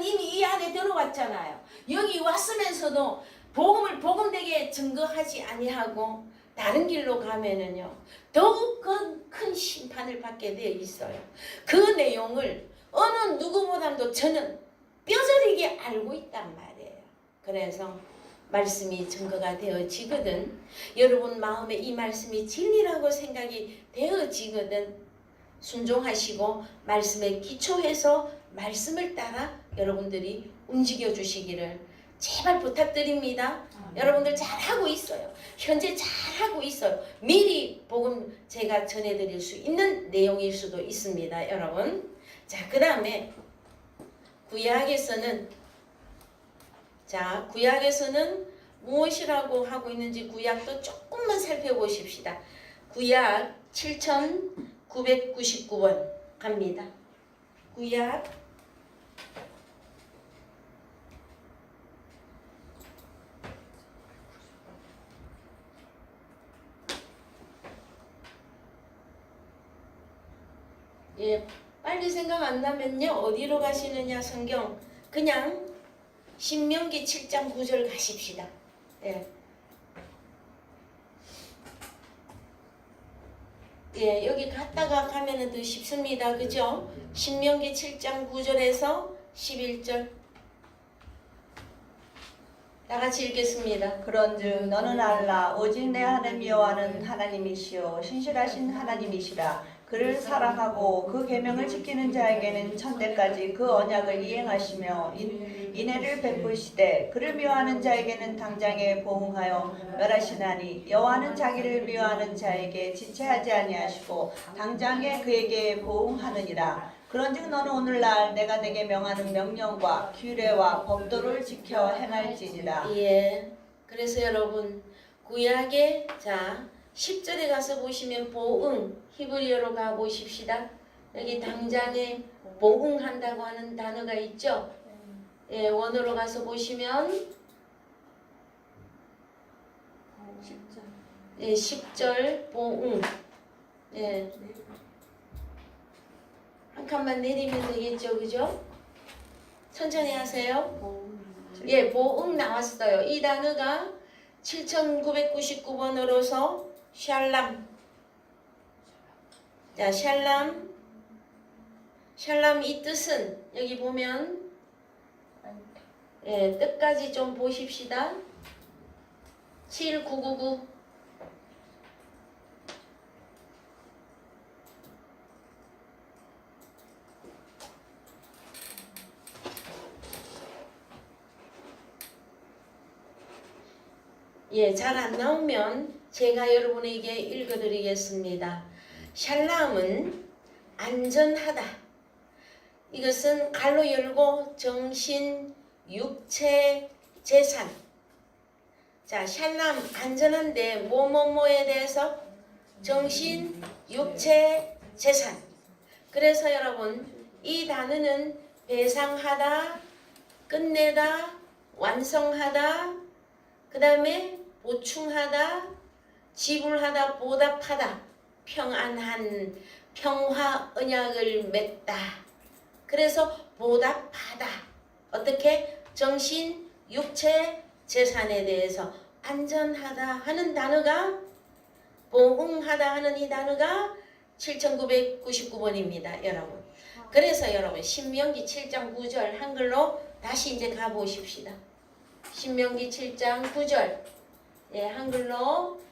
이미 이 안에 들어왔잖아요. 여기 왔으면서도 복음을 복음되게 증거하지 아니하고 다른 길로 가면은요 더욱 큰 심판을 받게 되어 있어요. 그 내용을 어느 누구보다도 저는 뼈저리게 알고 있단 말이에요. 그래서 말씀이 증거가 되어지거든, 여러분 마음에 이 말씀이 진리라고 생각이 되어지거든, 순종하시고 말씀에 기초해서 말씀을 따라 여러분들이 움직여 주시기를 제발 부탁드립니다. 여러분들 잘하고 있어요. 현재 잘하고 있어요. 미리 복음 제가 전해드릴 수 있는 내용일 수도 있습니다. 여러분, 자, 그 다음에 구약에서는 무엇이라고 하고 있는지 구약도 조금만 살펴보십시다. 구약 7999번 갑니다. 구약 빨리 생각 안 나면요 어디로 가시느냐, 성경 그냥 신명기 7장 9절 가십시다. 여기 갔다가 가면은 더 쉽습니다. 그죠? 신명기 7장 9절에서 11절 다 같이 읽겠습니다. 그런즉 너는 알라 오직 내 하나님 여호와는 하나님이시요 신실하신 하나님이시라. 그를 사랑하고 그 계명을 지키는 자에게는 천대까지 그 언약을 이행하시며 인애를 베푸시되 그를 미워하는 자에게는 당장에 보응하여 멸하시나니 여호와는 자기를 미워하는 자에게 지체하지 아니하시고 당장에 그에게 보응하느니라. 그런즉 너는 오늘날 내가 내게 명하는 명령과 규례와 법도를 지켜 행할지니라. 그래서 여러분 구약에 10절에 가서 보시면 보응, 히브리어로 가 보십시다. 여기 당장에 보응한다고 하는 단어가 있죠. 원어로 가서 보시면 10절 보응. 한 칸만 내리면 되겠죠, 그죠? 천천히 하세요. 보응 나왔어요. 이 단어가 7999번으로서 샬람. 자, 샬람 이 뜻은 여기 보면 뜻까지 좀 보십시다. 7999 잘 안 나오면 제가 여러분에게 읽어드리겠습니다. 샬람은 안전하다. 이것은 갈로 열고 정신, 육체, 재산. 자, 샬람 안전한데 뭐뭐뭐에 대해서 정신, 육체, 재산. 그래서 여러분 이 단어는 배상하다, 끝내다, 완성하다, 그 다음에 보충하다, 지불하다, 보답하다, 평안한 평화 언약을 맺다. 그래서 보답하다. 어떻게? 정신, 육체, 재산에 대해서 안전하다 하는 단어가, 보응하다 하는 이 단어가 7999번입니다. 여러분. 그래서 여러분 신명기 7장 9절 한글로 다시 이제 가보십시다. 신명기 7장 9절 예, 한글로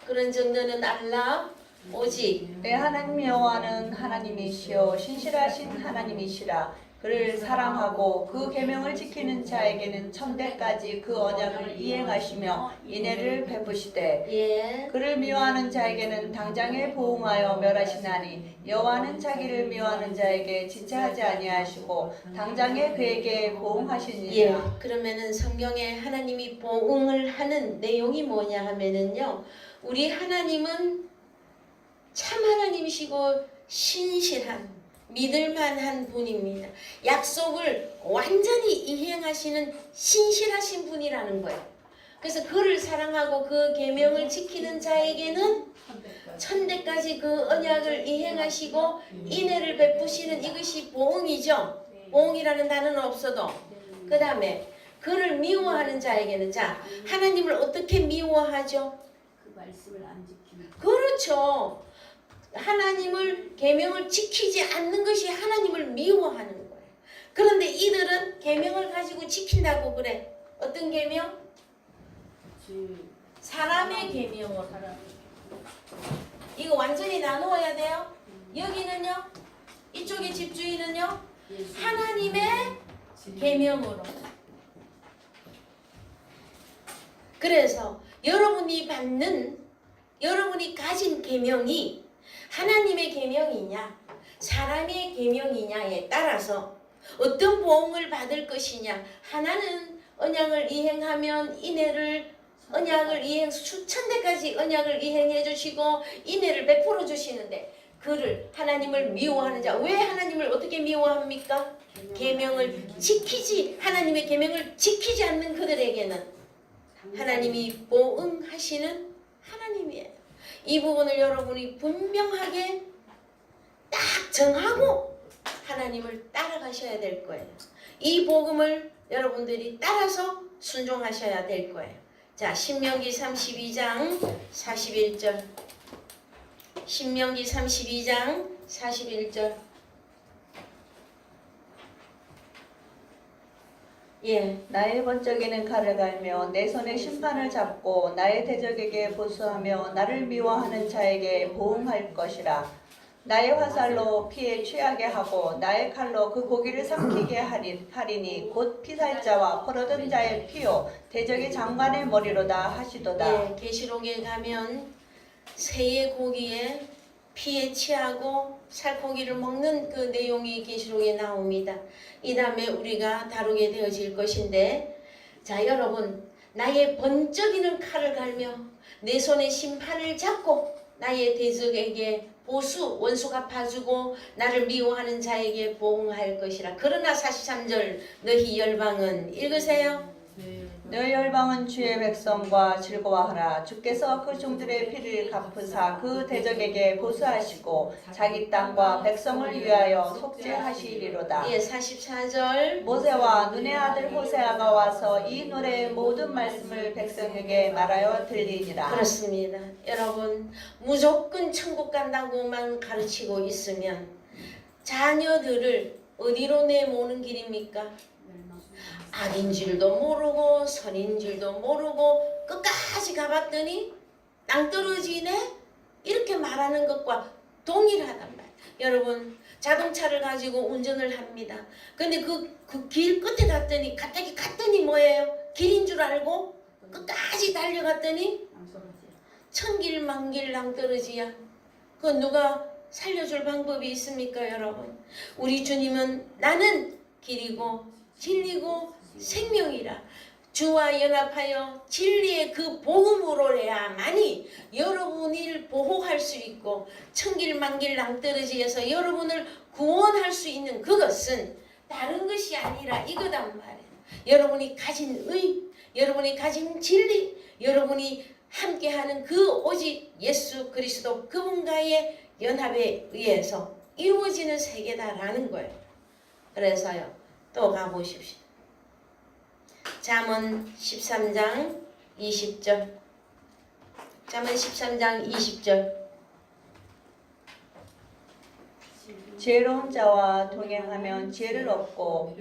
그런 정도는 알라 오직 내 하나님 여호와는 하나님이시요 신실하신 하나님이시라. 그를 사랑하고 그 계명을 지키는 자에게는 천대까지 그 언약을 이행하시며 인애를 베푸시되 그를 미워하는 자에게는 당장에 보응하여 멸하시나니 여호와는 자기를 미워하는 자에게 지체하지 아니하시고 당장에 그에게 보응하시니라. 그러면은 성경에 하나님이 보응을 하는 내용이 뭐냐 하면은요, 우리 하나님은 참 하나님이시고 신실한 믿을만한 분입니다. 약속을 완전히 이행하시는 신실하신 분이라는 거예요. 그래서 그를 사랑하고 그 계명을 지키는 자에게는 천대까지 그 언약을 이행하시고 인애를 베푸시는 이것이 보응이죠. 보응이라는 단어는 없어도. 그 다음에 그를 미워하는 자에게는, 자, 하나님을 어떻게 미워하죠? 그 말씀을 안 지키는. 그렇죠. 하나님을 계명을 지키지 않는 것이 하나님을 미워하는 거예요. 그런데 이들은 계명을 가지고 지킨다고 그래. 어떤 계명? 사람의 계명으로. 이거 완전히 나누어야 돼요. 여기는요, 이쪽의 집주인은요, 하나님의 계명으로. 그래서 여러분이 가진 계명이 하나님의 계명이냐 사람의 계명이냐에 따라서 어떤 보응을 받을 것이냐. 하나는 언약을 이행하면 언약을 이행 수천 대까지 언약을 이행해 주시고 인애를 베풀어 주시는데, 그를 하나님을 미워하는 자, 왜 하나님을 어떻게 미워합니까? 하나님의 계명을 지키지 않는 그들에게는 하나님이 보응하시는 하나님이에요. 이 부분을 여러분이 분명하게 딱 정하고 하나님을 따라가셔야 될 거예요. 이 복음을 여러분들이 따라서 순종하셔야 될 거예요. 자, 신명기 32장 41절. 신명기 32장 41절. 나의 번쩍이는 칼을 갈며 내 손에 심판을 잡고 나의 대적에게 보수하며 나를 미워하는 자에게 보응할 것이라. 나의 화살로 피에 취하게 하고 나의 칼로 그 고기를 삼키게 하리니 곧 피살자와 포로된 자의 피요 대적의 장관의 머리로다 하시도다. 계시록에 가면 새의 고기에 피에 취하고 살코기를 먹는 그 내용이 계시록에 나옵니다. 이 다음에 우리가 다루게 되어질 것인데, 자, 여러분, 나의 번쩍이는 칼을 갈며 내 손에 심판을 잡고 나의 대적에게 원수 갚아주고 나를 미워하는 자에게 보응할 것이라. 그러나 43절 너희 열방은 읽으세요. 너희 열방은 주의 백성과 즐거워하라. 주께서 그 종들의 피를 갚으사 그 대적에게 보수하시고 자기 땅과 백성을 위하여 속죄하시리로다. 44절 모세와 눈의 아들 호세아가 와서 이 노래의 모든 말씀을 백성에게 말하여 들리니라. 그렇습니다. 여러분, 무조건 천국 간다고만 가르치고 있으면 자녀들을 어디로 내모는 길입니까? 악인 줄도 모르고 선인 줄도 모르고 끝까지 가봤더니 땅 떨어지네? 이렇게 말하는 것과 동일하단 말이에요. 여러분, 자동차를 가지고 운전을 합니다. 근데 그 길 끝에 갔더니 뭐예요? 길인 줄 알고 끝까지 달려갔더니 천길만길 낭떠러지야. 그 누가 살려줄 방법이 있습니까, 여러분? 우리 주님은 나는 길이고 진리고 생명이라. 주와 연합하여 진리의 그 복음으로야만이 여러분을 보호할 수 있고 천길만길 낭떠러지에서 여러분을 구원할 수 있는 그것은 다른 것이 아니라 이거단 말이에요. 여러분이 가진 의, 여러분이 가진 진리, 여러분이 함께하는 그 오직 예수 그리스도 그분과의 연합에 의해서 이루어지는 세계다라는 거예요. 그래서요, 또 가보십시오. 잠언 13장 20절. 잠언 13장 20절. 지혜로운 자와 동행하면 지혜를 얻고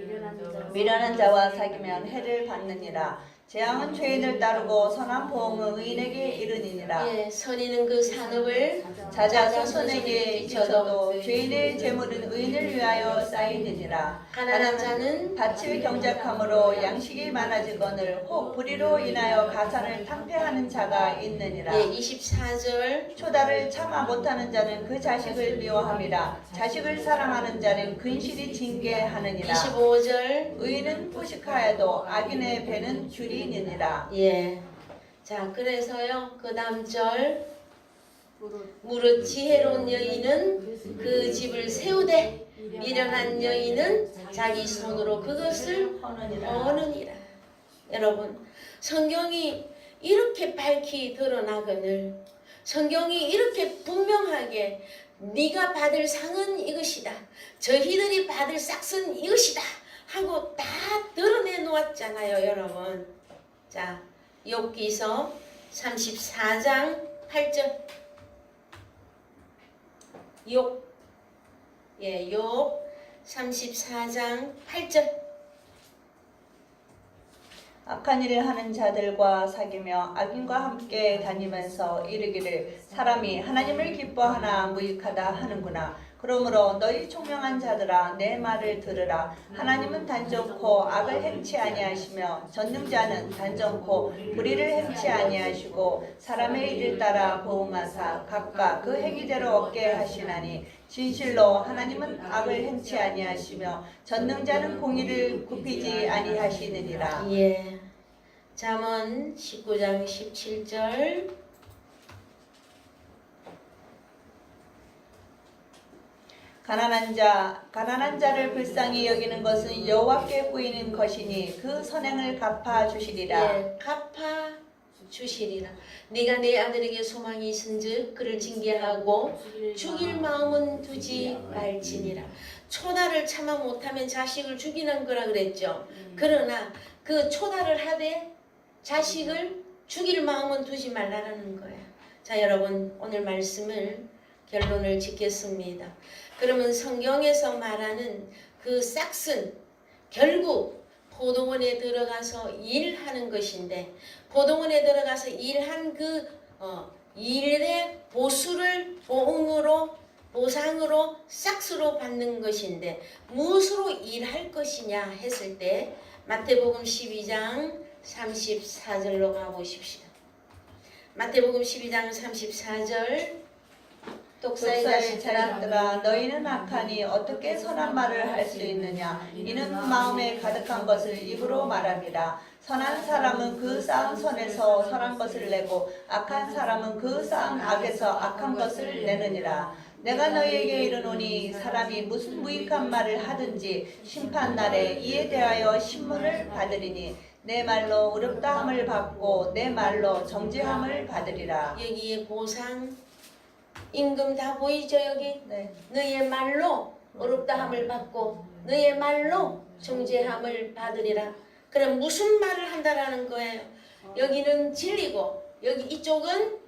미련한 자와 사귀면 해를 받느니라. 재앙은 죄인을 따르고 선한 보응은 의인에게 이르니라. 예, 선인은 그 산업을 자자손손에게 지쳐도 죄인의 재물은 의인을 위하여 쌓이느니라. 가난한 자는 밭을 경작함으로 양식이 많아지거늘 혹 불의로 인하여 가산을 탕폐하는 자가 있느니라. 예, 24절. 초다를 참아 못하는 자는 그 자식을 미워함이라. 자식을 사랑하는 자는 근실이 징계하느니라. 25절. 의인은 포식하여도 악인의 배는 줄이니라. 예. 자, 그래서요, 그 다음 절. 무릇 지혜로운 여인은 그 집을 세우되 미련한 여인은 자기 손으로 그것을 허느니라. 여러분, 성경이 이렇게 밝히 드러나거늘, 성경이 이렇게 분명하게 네가 받을 상은 이것이다, 저희들이 받을 싹은 이것이다 하고 다 드러내 놓았잖아요, 여러분. 자, 욥기서 34장 8절. 욥 34장 8절. 악한 일을 하는 자들과 사귀며 악인과 함께 다니면서 이르기를 사람이 하나님을 기뻐하나 무익하다 하는구나. 그러므로 너희 총명한 자들아 내 말을 들으라. 하나님은 단정코 악을 행치 아니하시며 전능자는 단정코 불의를 행치 아니하시고 사람의 일을 따라 보응하사 각각 그 행위대로 얻게 하시나니 진실로 하나님은 악을 행치 아니하시며 전능자는 공의를 굽히지 아니하시느니라. 예. 잠언 19장 17절. 가난한 자를 불쌍히 여기는 것은 여호와께 보이는 것이니 그 선행을 갚아 주시리라. 예, 갚아 주시리라. 네가 내 아들에게 소망이 있은즉 그를 징계하고 죽일 마음은 두지 말지니라. 초다를 참아 못하면 자식을 죽이는 거라 그랬죠. 그러나 그 초다를 하되 자식을 죽일 마음은 두지 말라라는 거예요. 자, 여러분, 오늘 말씀을 결론을 짓겠습니다. 그러면 성경에서 말하는 그 싹슨, 결국 포도원에 들어가서 일하는 것인데, 포도원에 들어가서 일한 그 일의 보수를 보응으로, 보상으로 싹스로 받는 것인데 무엇으로 일할 것이냐 했을 때 마태복음 12장 34절로 가보십시오. 마태복음 12장 34절. 독사의 자식들아 너희는 악하니 어떻게 선한 말을 할 수 있느냐. 이는 마음에 가득한 것을 입으로 말합니다. 선한 사람은 그 쌓은 손에서 선한 것을 내고 악한 사람은 그 쌓은 악에서 악한 것을 내느니라. 내가 너희에게 이르노니 사람이 무슨 무익한 말을 하든지 심판날에 이에 대하여 신문을 받으리니 내 말로 의롭다함을 받고 내 말로 정죄함을 받으리라. 여기에 보상 임금 다 보이죠? 여기 네. 너희의 말로 어렵다함을 받고 너희의 말로 정죄함을 받으리라. 그럼 무슨 말을 한다라는 거예요? 여기는 진리고 여기 이쪽은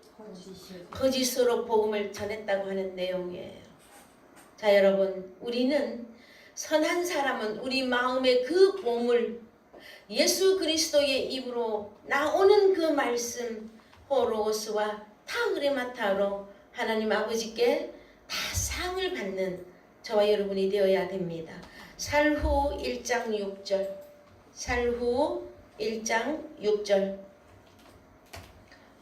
거짓으로 복음을 전했다고 하는 내용이에요. 자, 여러분, 우리는 선한 사람은 우리 마음의 그 보물, 예수 그리스도의 입으로 나오는 그 말씀 호로스와 타그레마타로 하나님 아버지께 다 상을 받는 저와 여러분이 되어야 됩니다. 살후 1장 6절. 살후 1장 6절.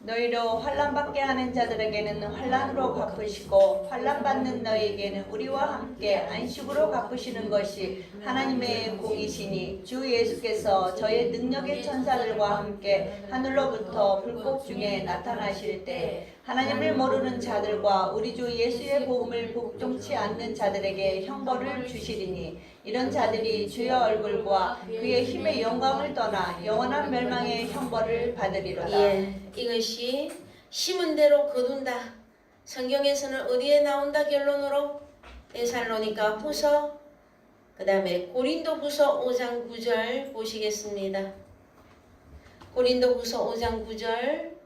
너희로 환난받게 하는 자들에게는 환난으로 갚으시고 환난받는 너희에게는 우리와 함께 안식으로 갚으시는 것이 하나님의 공이시니 주 예수께서 저의 능력의 천사들과 함께 하늘로부터 불꽃 중에 나타나실 때 하나님을 모르는 자들과 우리 주 예수의 복음을 복종치 않는 자들에게 형벌을 주시리니 이런 자들이 주의 얼굴과 그의 힘의 영광을 떠나 영원한 멸망의 형벌을 받으리로다. 예, 이것이 심은 대로 거둔다. 성경에서는 어디에 나온다 결론으로? 데살로니가 후서, 그 다음에 고린도 후서 5장 9절 보시겠습니다. 고린도 후서 5장 9절.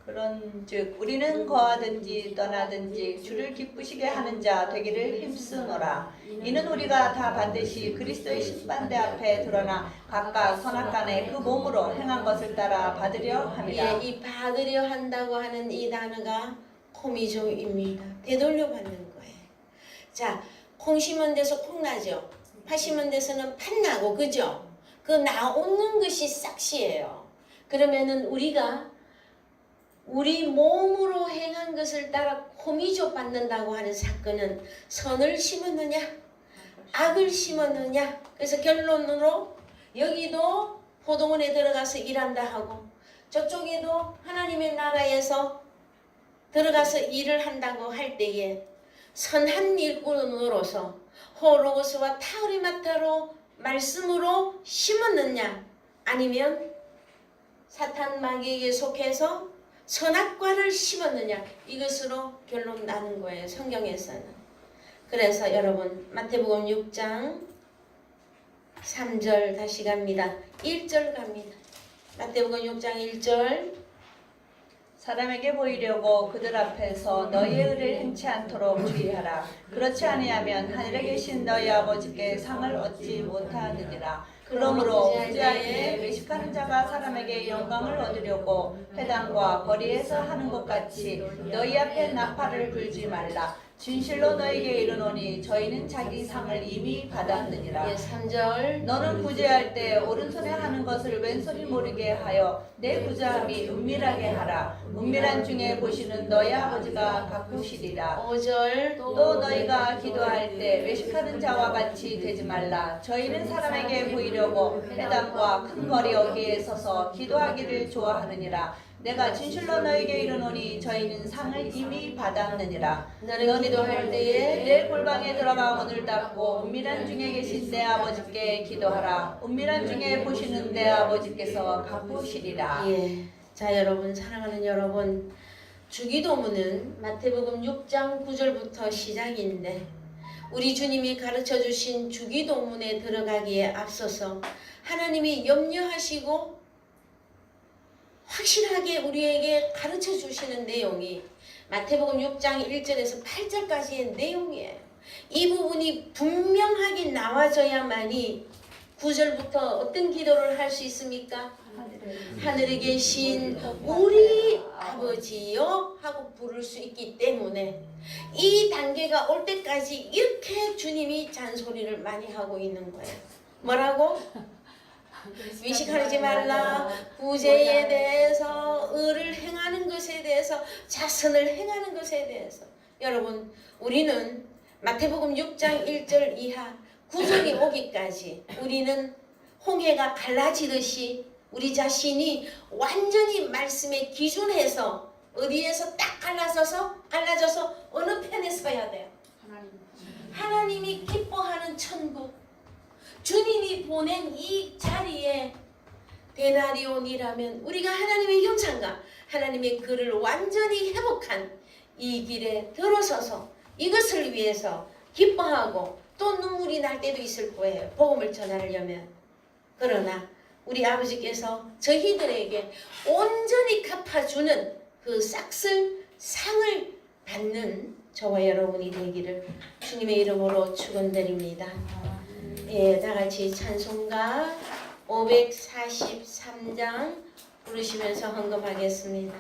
그런즉 우리는 거하든지 떠나든지 주를 기쁘시게 하는 자 되기를 힘쓰노라. 이는 우리가 다 반드시 그리스도의 심판대 앞에 드러나 각각 선악간에 그 몸으로 행한 것을 따라 받으려 함이라. 예, 이 받으려 한다고 하는 이 단어가 코미조입니다. 되돌려 받는 거예요. 자, 콩 심은 데서 콩 나죠. 팥 심은 데서는 팥 나고, 그죠? 그 나오는 것이 싹시예요. 그러면은 우리가 우리 몸으로 행한 것을 따라 코미조 받는다고 하는 사건은 선을 심었느냐 악을 심었느냐. 그래서 결론으로 여기도 포도원에 들어가서 일한다 하고 저쪽에도 하나님의 나라에서 들어가서 일을 한다고 할 때에 선한 일꾼으로서 호로고스와 타우리마타로 말씀으로 심었느냐 아니면 사탄 마귀에게 속해서 선악과를 심었느냐 이것으로 결론 나는 거예요. 성경에서는. 그래서 여러분 마태복음 6장 3절 다시 갑니다. 1절 갑니다. 마태복음 6장 1절. 사람에게 보이려고 그들 앞에서 너희의 의를 행치 않도록 주의하라. 그렇지 아니하면 하늘에 계신 너희 아버지께 상을 얻지 못하느니라. 그러므로 부재할 때 외식하는 자가 사람에게 영광을 얻으려고 회당과 거리에서 하는 것 같이 너희 앞에 나팔을 불지 말라. 진실로 너에게 이르노니 저희는 자기 상을 이미 받았느니라. 예, 3절. 너는 구제할 때 오른손에 하는 것을 왼손이 모르게 하여 내 구제함이 은밀하게 하라. 은밀한 중에 보시는 너희 아버지가 가꾸시리라. 5절. 또 너희가 기도할 때 외식하는 자와 같이 되지 말라. 저희는 사람에게 보이려고 회당과 큰 거리 어귀에 서서 기도하기를 좋아하느니라. 내가 진실로 너에게 이르노니 저희는 상을 이미 받았느니라. 너는 기도할 때에 내 골방에 들어가 문을 닫고 은밀한 중에 계신 내 아버지께 기도하라. 은밀한 중에 보시는 내 아버지께서 갚으시리라. 예. 자, 여러분, 사랑하는 여러분, 주기도문은 마태복음 6장 9절부터 시작인데 우리 주님이 가르쳐 주신 주기도문에 들어가기에 앞서서 하나님이 염려하시고 확실하게 우리에게 가르쳐 주시는 내용이 마태복음 6장 1절에서 8절까지의 내용이에요. 이 부분이 분명하게 나와져야만이 9절부터 어떤 기도를 할 수 있습니까? 하늘에 계신 우리 아버지요 하고 부를 수 있기 때문에 이 단계가 올 때까지 이렇게 주님이 잔소리를 많이 하고 있는 거예요. 뭐라고? 위식하지 말라. 부재에 대해서 의를 행하는 것에 대해서 자선을 행하는 것에 대해서 여러분 우리는 마태복음 6장 1절 이하 9절이 오기까지 우리는 홍해가 갈라지듯이 우리 자신이 완전히 말씀에 기준해서 어디에서 딱 갈라져서 어느 편에 서야 돼요. 하나님이 기뻐하는 천국 주님이 보낸 이 자리에 데나리온이라면 우리가 하나님의 형상과 하나님의 글을 완전히 회복한 이 길에 들어서서 이것을 위해서 기뻐하고 또 눈물이 날 때도 있을 거예요. 복음을 전하려면. 그러나 우리 아버지께서 저희들에게 온전히 갚아주는 그 싹쓸 상을 받는 저와 여러분이 되기를 주님의 이름으로 축원드립니다. 예, 다 같이 찬송가 543장 부르시면서 헌금하겠습니다.